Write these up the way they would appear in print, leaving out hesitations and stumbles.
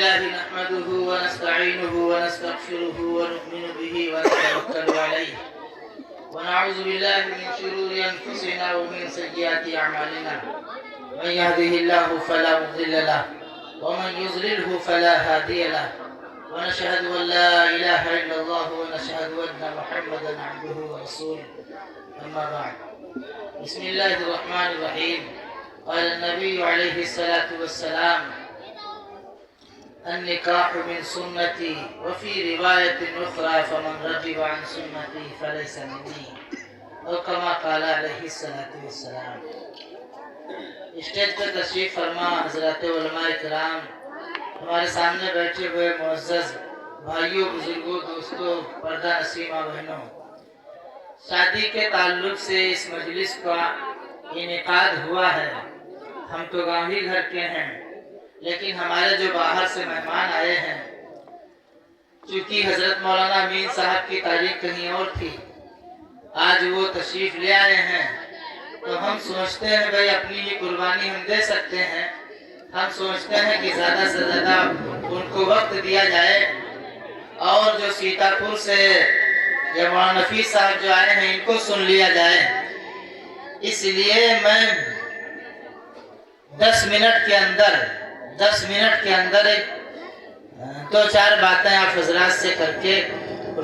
لله نحمده ونستعينه ونستغفره ونؤمن به ونتوكل عليه ونعوذ بالله من شرور أنفسنا ومن سيئات أعمالنا من يهده الله فلا مضل له ومن يضلله فلا هادي له ونشهد أن لا إله إلا الله ونشهد أن محمدا عبده ورسوله أما بعد بسم الله الرحمن الرحيم قال النبي عليه الصلاة والسلام النكاح من سنتي وفي رواية أخرى فمن رغب عن سنتي فليس مني اور كما قال علیہ السلام. اسٹیج پر تشریف فرما حضرات علماء کرام، ہمارے سامنے بیٹھے ہوئے معزز بھائیوں، بزرگوں، دوستوں، پردہ نشینہ بہنوں، شادی کے تعلق سے اس مجلس کا انعقاد ہوا ہے. ہم تو گاؤں ہی گھر کے ہیں، لیکن ہمارے جو باہر سے مہمان آئے ہیں، چونکہ حضرت مولانا امین صاحب کی تاریخ کہیں اور تھی، آج وہ تشریف لے آئے ہیں، تو ہم سوچتے ہیں بھائی اپنی ہی قربانی ہم دے سکتے ہیں. ہم سوچتے ہیں کہ زیادہ سے زیادہ ان کو وقت دیا جائے، اور جو سیتا پور سے یا مولانا نفیس صاحب جو آئے ہیں ان کو سن لیا جائے. اس لیے میں 10 منٹ کے اندر ایک دو چار باتیں آپ حضرات سے کر کے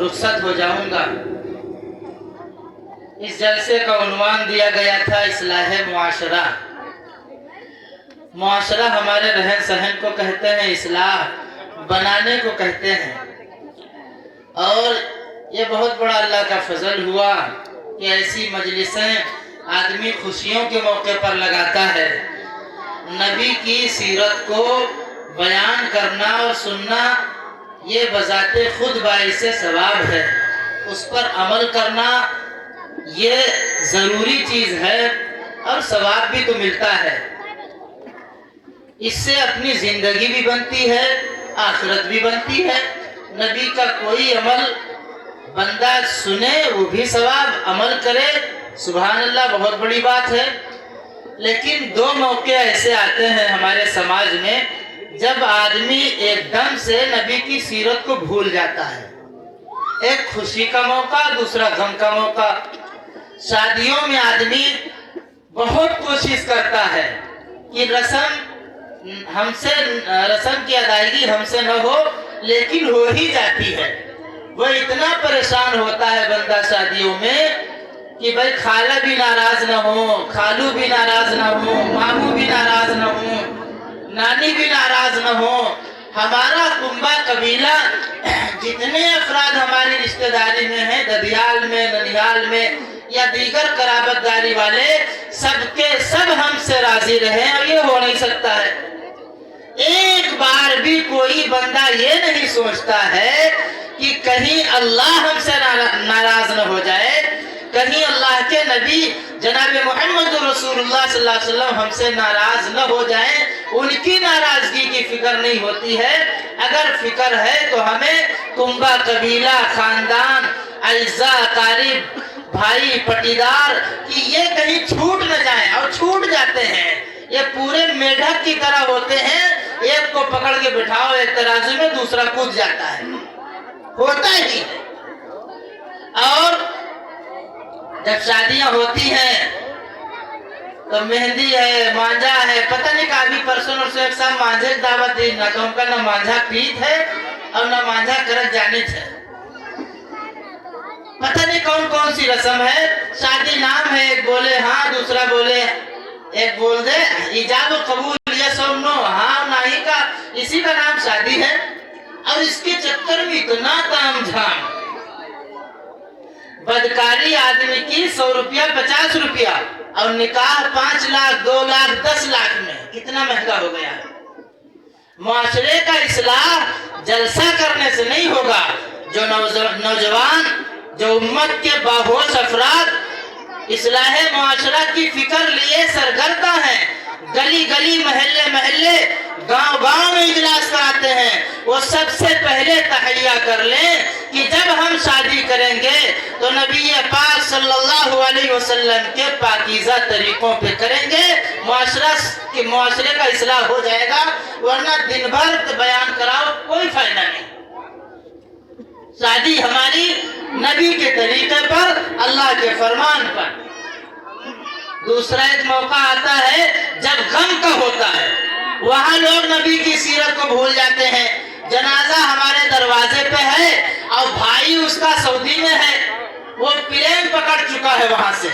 رخصت ہو جاؤں گا. اس جلسے کا عنوان دیا گیا تھا اصلاح معاشرہ. معاشرہ ہمارے رہن سہن کو کہتے ہیں، اصلاح بنانے کو کہتے ہیں. اور یہ بہت بڑا اللہ کا فضل ہوا کہ ایسی مجلسیں آدمی خوشیوں کے موقع پر لگاتا ہے. نبی کی سیرت کو بیان کرنا اور سننا یہ بذات خود باعث ثواب ہے. اس پر عمل کرنا یہ ضروری چیز ہے اور ثواب بھی تو ملتا ہے. اس سے اپنی زندگی بھی بنتی ہے، آخرت بھی بنتی ہے. نبی کا کوئی عمل بندہ سنے وہ بھی ثواب، عمل کرے سبحان اللہ بہت بڑی بات ہے. لیکن 2 موقع ایسے آتے ہیں ہمارے سماج میں جب آدمی ایک دم سے نبی کی سیرت کو بھول جاتا ہے. ایک خوشی کا موقع، دوسرا غم کا موقع. شادیوں میں آدمی بہت کوشش کرتا ہے کہ رسم کی ادائیگی ہم سے نہ ہو، لیکن ہو ہی جاتی ہے. وہ اتنا پریشان ہوتا ہے بندہ شادیوں میں کہ بھائی خالہ بھی ناراض نہ ہو، خالو بھی ناراض نہ ہو، ماموں بھی ناراض نہ ہو، نانی بھی ناراض نہ ہو. ہمارا کنبہ قبیلہ جتنے افراد ہماری رشتہ داری میں ہیں، ددیال میں، ننیال میں یا دیگر قرابت داری والے، سب کے سب ہم سے راضی رہیں، اور یہ ہو نہیں سکتا ہے. ایک بار بھی کوئی بندہ یہ نہیں سوچتا ہے کہ کہیں اللہ ہم سے ناراض نہ ہو جائے، کہیں اللہ کے نبی جناب محمد رسول اللہ صلی اللہ علیہ وسلم ہم سے ناراض نہ ہو جائیں. ان کی ناراضگی کی فکر نہیں ہوتی ہے. اگر فکر ہے تو ہمیں کنبہ قبیلہ، خاندان، اعزاء، قارب، بھائی، پٹیدار کہ یہ کہیں چھوٹ نہ جائیں، اور چھوٹ جاتے ہیں. یہ پورے میڈک کی طرح ہوتے ہیں، ایک کو پکڑ کے بٹھاؤ ایک ترازو میں، دوسرا کود جاتا ہے، ہوتا ہی. اور جب شادیاں ہوتی ہیں تو مہندی ہے، مانجھا ہے، پتہ نہیں کہ ابھی پرسن اور سے ایک ساتھ مانجھے کی دعوت دی، نہ تو ہم کا نہ مانجھا پیت ہے اور نہ مانجھا کرت جانت ہے. پتہ نہیں کون کون سی رسم ہے. شادی نام ہے، ایک بولے ہاں، دوسرا بولے، ایک بول دے ایجاب و قبول، یہ سب نو ہاں نہیں کا، اسی کا نام شادی ہے. اور اس کے چکر میں اتنا تام جھام، بدکاری آدمی کی 100 روپیہ 50 روپیہ، اور نکاح 5 لاکھ 2 لاکھ 10 لاکھ میں. کتنا مہنگا ہو گیا ہے. معاشرے کا اصلاح جلسہ کرنے سے نہیں ہوگا. جو نوجوان، جو امت کے باہوش افراد اصلاح معاشرہ کی فکر لیے سرگردہ ہیں، گلی گلی، محلے محلے، گاؤں گاؤں میں اجلاس کراتے ہیں، وہ سب سے پہلے تحیہ کر لیں کہ جب ہم شادی کریں گے تو نبی پاک صلی اللہ علیہ وسلم کے پاکیزہ طریقوں پہ کریں گے. معاشرے کا اصلاح ہو جائے گا. ورنہ دن بھر بیان کرا شادی ہماری نبی کے طریقے پر، اللہ کے فرمان پر۔ دوسرا ایک موقع آتا ہے جب غم کا ہوتا ہے، وہاں لوگ نبی کی سیرت کو بھول جاتے ہیں۔ جنازہ ہمارے دروازے پہ ہے اور بھائی اس کا سعودی میں ہے، وہ پلین پکڑ چکا ہے وہاں سے،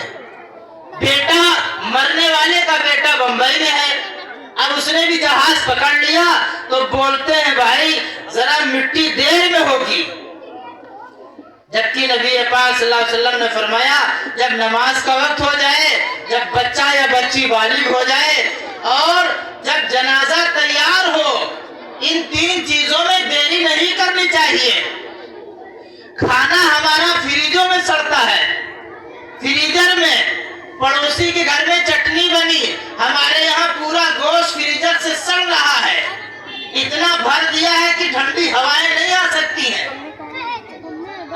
بیٹا مرنے والے کا بیٹا بمبئی میں ہے، اب اس نے بھی جہاز پکڑ لیا تو بولتے ہیں بھائی ذرا مٹی دیر میں ہوگی، جبکہ نبی پاک صلی اللہ علیہ وسلم نے فرمایا جب نماز کا وقت ہو جائے، جب بچہ یا بچی بالغ ہو جائے اور جب جنازہ تیار ہو، ان تین چیزوں میں دیری نہیں کرنی چاہیے۔ کھانا ہمارا فریجوں میں سڑتا ہے، فریزر میں، پڑوسی کے گھر میں چٹنی بنی، ہمارے یہاں پورا گوشت فریزر سے سڑ رہا ہے، اتنا بھر دیا ہے کہ ٹھنڈی ہوائیں نہیں آ سکتی ہیں،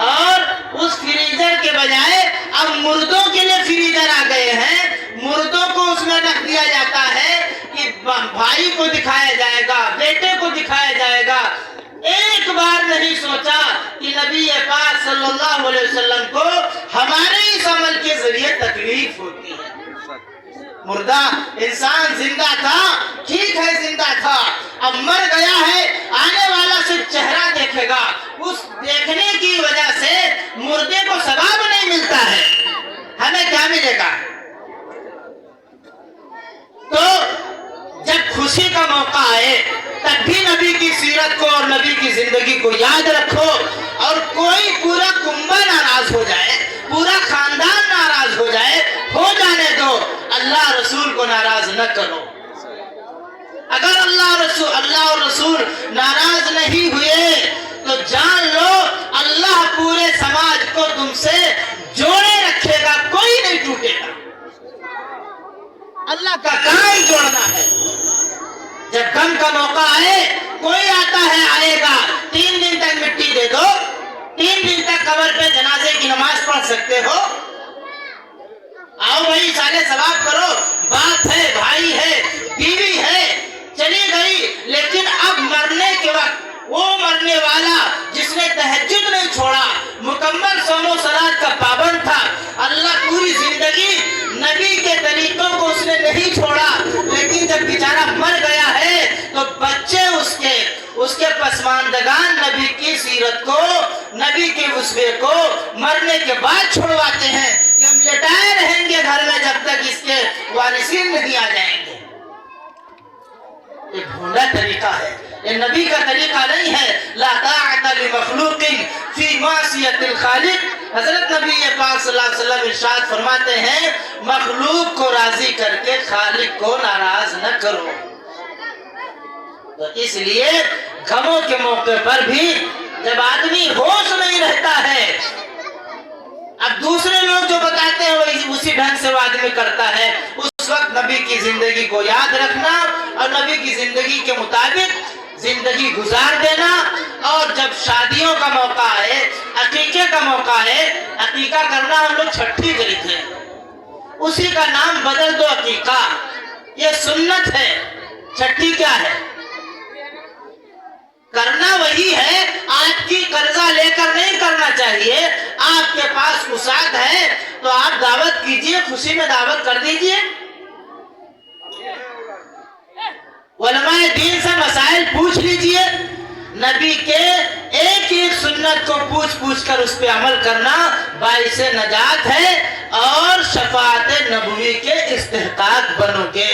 اور اس فریزر کے بجائے اب مردوں کے لیے فریزر آ گئے ہیں، مردوں کو اس میں رکھ دیا جاتا ہے کہ بھائی کو دکھایا جائے گا، بیٹے کو دکھایا جائے گا۔ ایک بار نہیں سوچا کہ نبی پاک صلی اللہ علیہ وسلم کو ہمارے اس عمل کے ذریعے تکلیف ہوتی ہے۔ مردہ انسان زندہ تھا، ٹھیک ہے زندہ تھا، اب مر گیا ہے، آنے والا صرف چہرہ دیکھے گا، اس دیکھنے کی وجہ سے مردے کو ثواب نہیں ملتا ہے، ہمیں کیا ملے گا؟ تو جب خوشی کا موقع آئے تب بھی نبی کی سیرت کو اور نبی کی زندگی کو یاد رکھو، اور کوئی پورا کنبہ ناراض ہو جائے، پورا خاندان ناراض ہو جائے، ہو جانے دو، اللہ رسول کو ناراض نہ کرو۔ اگر اللہ اور رسول ناراض نہیں ہوئے تو جان لو اللہ پورے سماج کو تم سے جوڑے رکھے گا، کوئی نہیں ٹوٹے گا، اللہ کا کام جوڑنا ہے۔ جب غم کا موقع آئے، کوئی آتا ہے آئے گا، 3 دن تک مٹی دے دو، 3 دن تک قبر پہ جنازے کی نماز پڑھ سکتے ہو، آؤ بھائی سارے ثواب کرو، باپ ہے، بھائی ہے، بیوی ہے، چلی گئی، لیکن اب مرنے کے وقت وہ مرنے والا جس نے تہجد نہیں چھوڑا، مکمل صوم و صلات کا پابند تھا، اللہ پوری زندگی نبی کے طریقوں کو اس نے نہیں چھوڑا، لیکن جب بیچارہ مر گیا ہے تو بچے اس کے پسماندگان نبی کی سیرت کو، نبی کے اسوے کو مرنے کے بعد چھوڑواتے ہیں کہ ہم لٹائے رہیں گے گھر میں جب تک اس کے وارثین نہیں آ جائیں گے۔ یہ بھونڈا طریقہ ہے، یہ نبی کا طریقہ نہیں ہے۔ لا طاعت لمخلوق فی معصیت الخالق۔ حضرت نبی پاک صلی اللہ علیہ وسلم ارشاد فرماتے ہیں مخلوق کو راضی کر کے خالق کو ناراض نہ کرو۔ تو اس لیے غموں کے موقع پر بھی جب آدمی ہوش نہیں رہتا ہے، اب دوسرے لوگ جو بتاتے ہیں وہ اسی ڈھنگ سے وہ آدمی کرتا ہے، اس وقت نبی کی زندگی کو یاد رکھنا اور نبی کی زندگی کے مطابق زندگی گزار دینا۔ اور جب شادیوں کا موقع ہے، عقیقے کا موقع ہے، عقیقہ کرنا ہم لوگ چھٹی کری تھے، اسی کا نام بدل دو عقیقہ، یہ سنت ہے۔ چھٹی کیا ہے؟ کرنا وہی ہے، آپ کی قرضہ لے کر نہیں کرنا چاہیے، آپ کے پاس وسعت ہے تو آپ دعوت کیجئے، خوشی میں دعوت کر دیجئے۔ علماء دین سے مسائل پوچھ لیجئے، نبی کے ایک ایک سنت کو پوچھ کر اس پہ عمل کرنا باعث نجات ہے اور شفاعت نبوی کے استحقاق بنو گے۔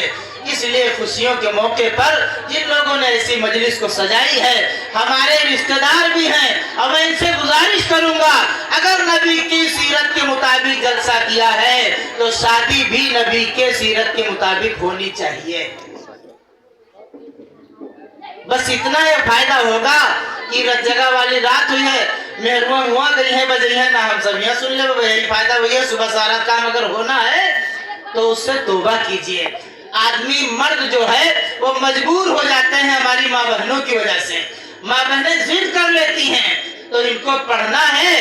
اس لیے خوشیوں کے موقع پر جن لوگوں نے ایسی مجلس کو سجائی ہے، ہمارے رشتہ دار بھی ہیں، اور میں ان سے گزارش کروں گا اگر نبی کی سیرت کے مطابق جلسہ کیا ہے تو شادی بھی نبی کے سیرت کے مطابق ہونی چاہیے۔ بس اتنا یہ فائدہ ہوگا کہ جگہ والی رات ہوئی ہے، مہربان ہوا گئی ہے بجئی ہے، نہ ہم سب یہاں سن لے، یہی فائدہ ہوئی ہے۔ صبح سارا کام اگر ہونا ہے تو اس سے توبہ کیجئے۔ آدمی مرد جو ہے وہ مجبور ہو جاتے ہیں ہماری ماں بہنوں کی وجہ سے، ماں بہنیں ضد کر لیتی ہیں تو ان کو پڑھنا ہے،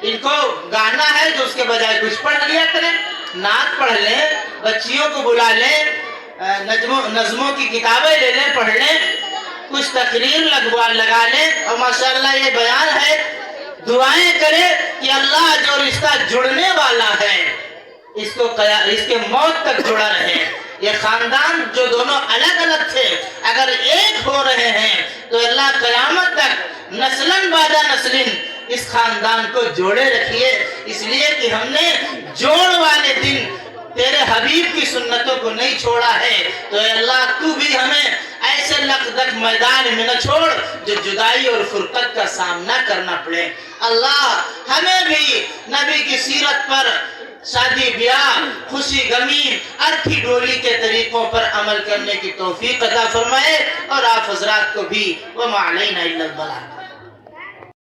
ان کو گانا ہے تو اس کے بجائے کچھ پڑھ لیا کریں، نعت پڑھ لیں، بچیوں کو بلا لیں، نظموں کی کتابیں لے لیں، پڑھ لیں، کچھ تقریر لگا لیں، اور ماشاءاللہ یہ بیان ہے دعائیں کرے کہ اللہ جو رشتہ جڑنے والا ہے اس کے موت تک جڑا رہے. یہ خاندان جو دونوں الگ الگ تھے اگر ایک ہو رہے ہیں تو اللہ قیامت تک نسلاً بعد نسلیں اس خاندان کو جوڑے رکھیے. اس لیے کہ ہم نے جوڑ والے دن تیرے حبیب کی سنتوں کو نہیں چھوڑا ہے. تو اے اللہ تو بھی ہمیں ایسے لقدق میدان میں نہ چھوڑ جو جدائی اور فرقت کا سامنا کرنا پڑے. اللہ ہمیں بھی نبی کی سیرت پر شادی بیاہ خوشی غمی ارتھی ڈولی کے طریقوں پر عمل کرنے کی توفیق عطا فرمائے اور آپ حضرات کو بھی. وما علینا الا البلاغ.